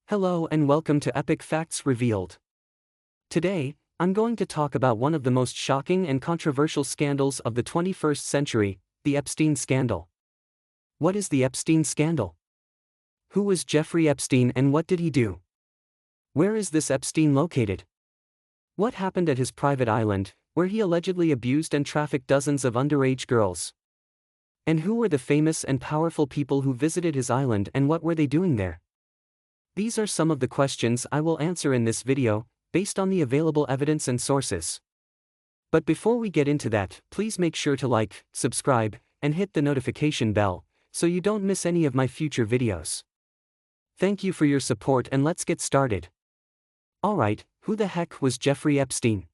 Hello and welcome to Epic Facts Revealed. Today, I'm going to talk about one of the most shocking and controversial scandals of the 21st century, the Epstein Scandal. What is the Epstein Scandal? Who was Jeffrey Epstein and what did he do? Where is this Epstein located? What happened at his private island, where he allegedly abused and trafficked dozens of underage girls? And who were the famous and powerful people who visited his island and what were they doing there? These are some of the questions I will answer in this video, based on the available evidence and sources. But before we get into that, please make sure to like, subscribe, and hit the notification bell, so you don't miss any of my future videos. Thank you for your support and let's get started. Alright, who the heck was Jeffrey Epstein?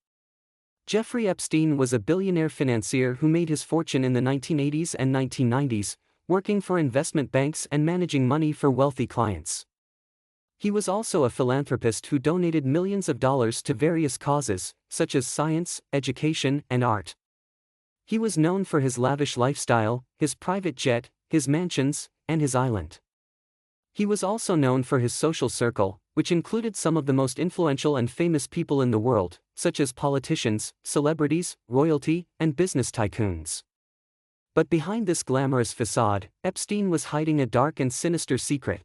Jeffrey Epstein was a billionaire financier who made his fortune in the 1980s and 1990s, working for investment banks and managing money for wealthy clients. He was also a philanthropist who donated millions of dollars to various causes, such as science, education, and art. He was known for his lavish lifestyle, his private jet, his mansions, and his island. He was also known for his social circle, which included some of the most influential and famous people in the world, such as politicians, celebrities, royalty, and business tycoons. But behind this glamorous facade, Epstein was hiding a dark and sinister secret.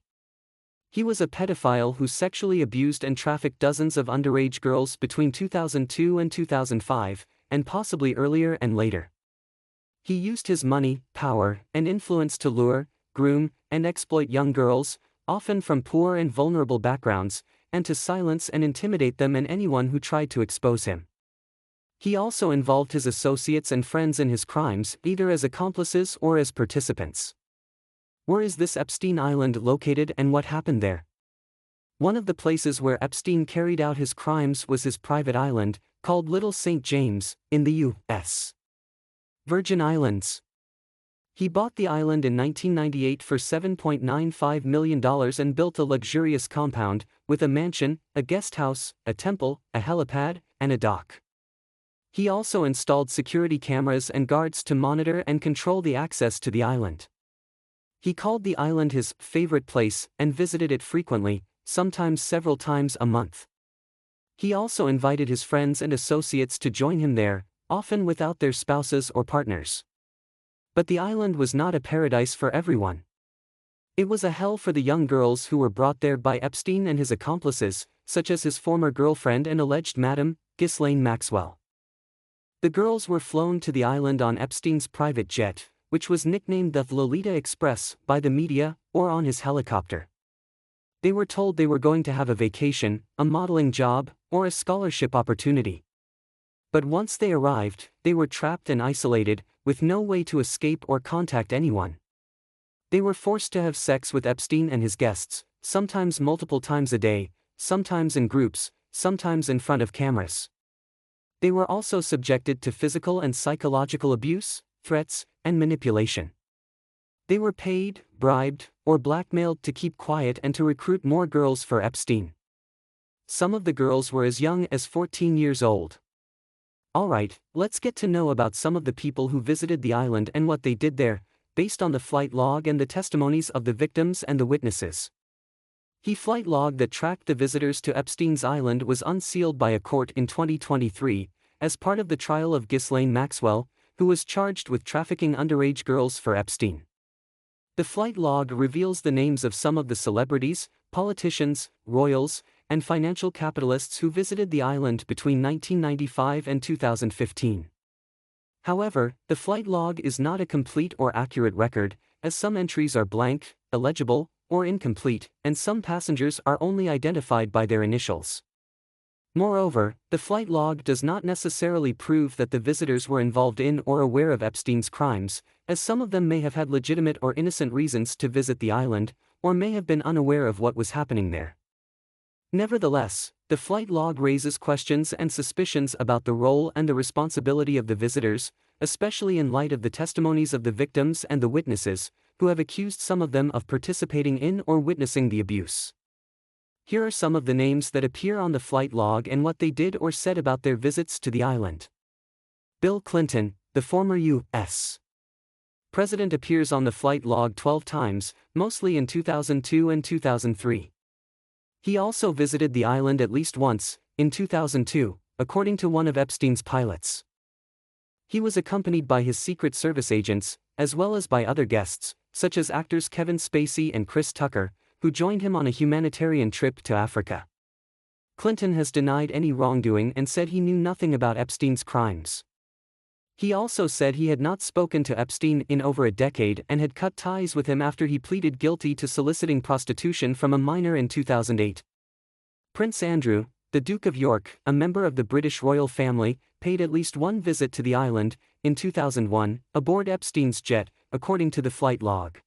He was a pedophile who sexually abused and trafficked dozens of underage girls between 2002 and 2005, and possibly earlier and later. He used his money, power, and influence to lure, groom, and exploit young girls, often from poor and vulnerable backgrounds, and to silence and intimidate them and anyone who tried to expose him. He also involved his associates and friends in his crimes, either as accomplices or as participants. Where is this Epstein Island located and what happened there? One of the places where Epstein carried out his crimes was his private island, called Little St. James, in the U.S. Virgin Islands. He bought the island in 1998 for $7.95 million and built a luxurious compound, with a mansion, a guest house, a temple, a helipad, and a dock. He also installed security cameras and guards to monitor and control the access to the island. He called the island his favorite place and visited it frequently, sometimes several times a month. He also invited his friends and associates to join him there, often without their spouses or partners. But the island was not a paradise for everyone. It was a hell for the young girls who were brought there by Epstein and his accomplices, such as his former girlfriend and alleged madam, Ghislaine Maxwell. The girls were flown to the island on Epstein's private jet, which was nicknamed the Lolita Express by the media, or on his helicopter. They were told they were going to have a vacation, a modeling job, or a scholarship opportunity. But once they arrived, they were trapped and isolated, with no way to escape or contact anyone. They were forced to have sex with Epstein and his guests, sometimes multiple times a day, sometimes in groups, sometimes in front of cameras. They were also subjected to physical and psychological abuse, threats, and manipulation. They were paid, bribed, or blackmailed to keep quiet and to recruit more girls for Epstein. Some of the girls were as young as 14 years old. Alright, let's get to know about some of the people who visited the island and what they did there, based on the flight log and the testimonies of the victims and the witnesses. The flight log that tracked the visitors to Epstein's island was unsealed by a court in 2023, as part of the trial of Ghislaine Maxwell, who was charged with trafficking underage girls for Epstein. The flight log reveals the names of some of the celebrities, politicians, royals, and financial capitalists who visited the island between 1995 and 2015. However, the flight log is not a complete or accurate record, as some entries are blank, illegible, or incomplete, and some passengers are only identified by their initials. Moreover, the flight log does not necessarily prove that the visitors were involved in or aware of Epstein's crimes, as some of them may have had legitimate or innocent reasons to visit the island, or may have been unaware of what was happening there. Nevertheless, the flight log raises questions and suspicions about the role and the responsibility of the visitors, especially in light of the testimonies of the victims and the witnesses, who have accused some of them of participating in or witnessing the abuse. Here are some of the names that appear on the flight log and what they did or said about their visits to the island. Bill Clinton, the former U.S. president, appears on the flight log 12 times, mostly in 2002 and 2003. He also visited the island at least once, in 2002, according to one of Epstein's pilots. He was accompanied by his Secret Service agents, as well as by other guests, such as actors Kevin Spacey and Chris Tucker, who joined him on a humanitarian trip to Africa. Clinton has denied any wrongdoing and said he knew nothing about Epstein's crimes. He also said he had not spoken to Epstein in over a decade and had cut ties with him after he pleaded guilty to soliciting prostitution from a minor in 2008. Prince Andrew, the Duke of York, a member of the British royal family, paid at least one visit to the island, in 2001, aboard Epstein's jet, according to the flight log.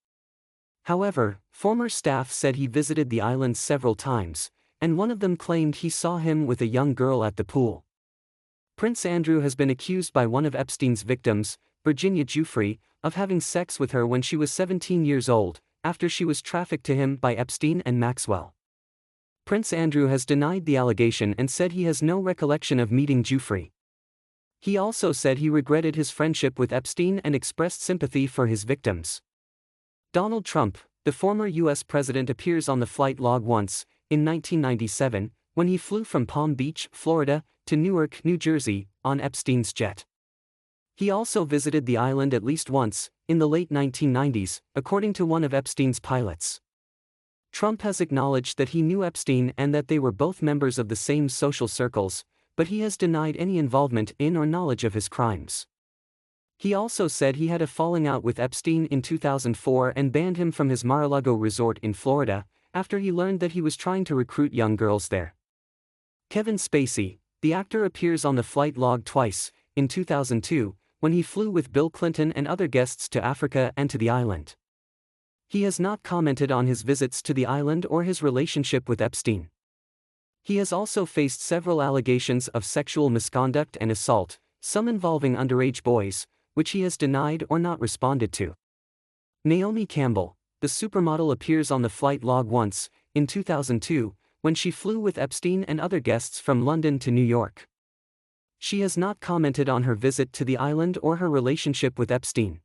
However, former staff said he visited the island several times, and one of them claimed he saw him with a young girl at the pool. Prince Andrew has been accused by one of Epstein's victims, Virginia Giuffre, of having sex with her when she was 17 years old, after she was trafficked to him by Epstein and Maxwell. Prince Andrew has denied the allegation and said he has no recollection of meeting Giuffre. He also said he regretted his friendship with Epstein and expressed sympathy for his victims. Donald Trump, the former U.S. president, appears on the flight log once, in 1997, when he flew from Palm Beach, Florida, to Newark, New Jersey, on Epstein's jet. He also visited the island at least once, in the late 1990s, according to one of Epstein's pilots. Trump has acknowledged that he knew Epstein and that they were both members of the same social circles, but he has denied any involvement in or knowledge of his crimes. He also said he had a falling out with Epstein in 2004 and banned him from his Mar-a-Lago resort in Florida, after he learned that he was trying to recruit young girls there. Kevin Spacey, the actor, appears on the flight log twice, in 2002, when he flew with Bill Clinton and other guests to Africa and to the island. He has not commented on his visits to the island or his relationship with Epstein. He has also faced several allegations of sexual misconduct and assault, some involving underage boys, which he has denied or not responded to. Naomi Campbell, the supermodel, appears on the flight log once, in 2002, when she flew with Epstein and other guests from London to New York. She has not commented on her visit to the island or her relationship with Epstein.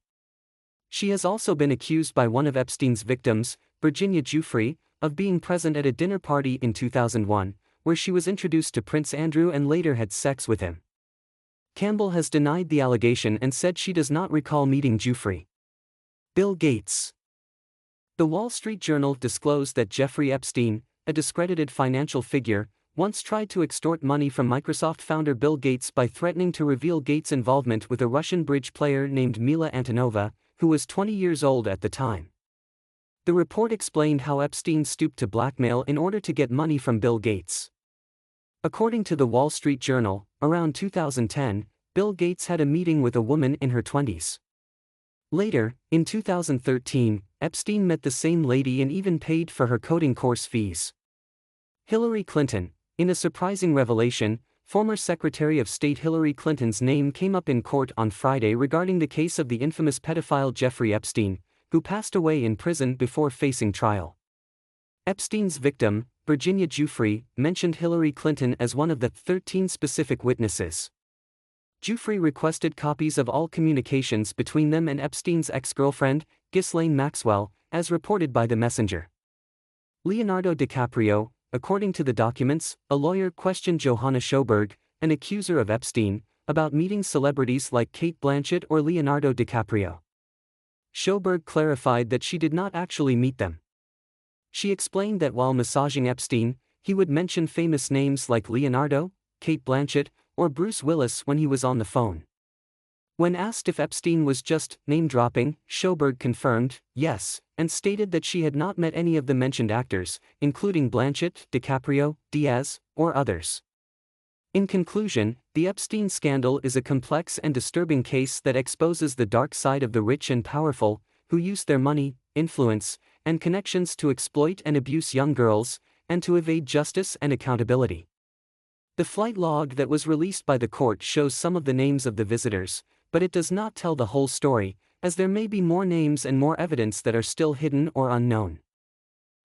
She has also been accused by one of Epstein's victims, Virginia Giuffre, of being present at a dinner party in 2001, where she was introduced to Prince Andrew and later had sex with him. Campbell has denied the allegation and said she does not recall meeting Giuffre. Bill Gates. The Wall Street Journal disclosed that Jeffrey Epstein, a discredited financial figure, once tried to extort money from Microsoft founder Bill Gates by threatening to reveal Gates' involvement with a Russian bridge player named Mila Antonova, who was 20 years old at the time. The report explained how Epstein stooped to blackmail in order to get money from Bill Gates. According to the Wall Street Journal, around 2010, Bill Gates had a meeting with a woman in her 20s. Later, in 2013, Epstein met the same lady and even paid for her coding course fees. Hillary Clinton. In a surprising revelation, former Secretary of State Hillary Clinton's name came up in court on Friday regarding the case of the infamous pedophile Jeffrey Epstein, who passed away in prison before facing trial. Epstein's victim, Virginia Giuffre, mentioned Hillary Clinton as one of the 13 specific witnesses. Giuffre requested copies of all communications between them and Epstein's ex-girlfriend, Ghislaine Maxwell, as reported by The Messenger. Leonardo DiCaprio. According to the documents, a lawyer questioned Johanna Sjoberg, an accuser of Epstein, about meeting celebrities like Cate Blanchett or Leonardo DiCaprio. Sjoberg clarified that she did not actually meet them. She explained that while massaging Epstein, he would mention famous names like Leonardo, Cate Blanchett, or Bruce Willis when he was on the phone. When asked if Epstein was just name-dropping, Sjoberg confirmed, yes, and stated that she had not met any of the mentioned actors, including Blanchett, DiCaprio, Diaz, or others. In conclusion, the Epstein scandal is a complex and disturbing case that exposes the dark side of the rich and powerful, who use their money, influence, and connections to exploit and abuse young girls, and to evade justice and accountability. The flight log that was released by the court shows some of the names of the visitors, but it does not tell the whole story, as there may be more names and more evidence that are still hidden or unknown.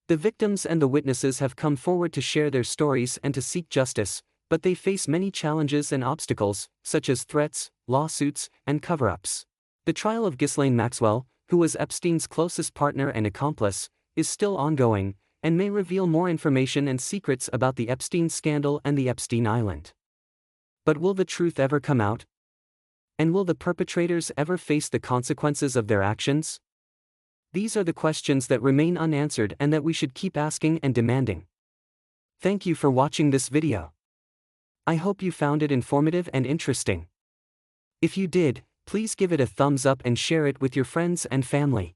The victims and the witnesses have come forward to share their stories and to seek justice, but they face many challenges and obstacles, such as threats, lawsuits, and cover-ups. The trial of Ghislaine Maxwell, who was Epstein's closest partner and accomplice, is still ongoing, and may reveal more information and secrets about the Epstein scandal and the Epstein Island. But will the truth ever come out? And will the perpetrators ever face the consequences of their actions? These are the questions that remain unanswered and that we should keep asking and demanding. Thank you for watching this video. I hope you found it informative and interesting. If you did, please give it a thumbs up and share it with your friends and family.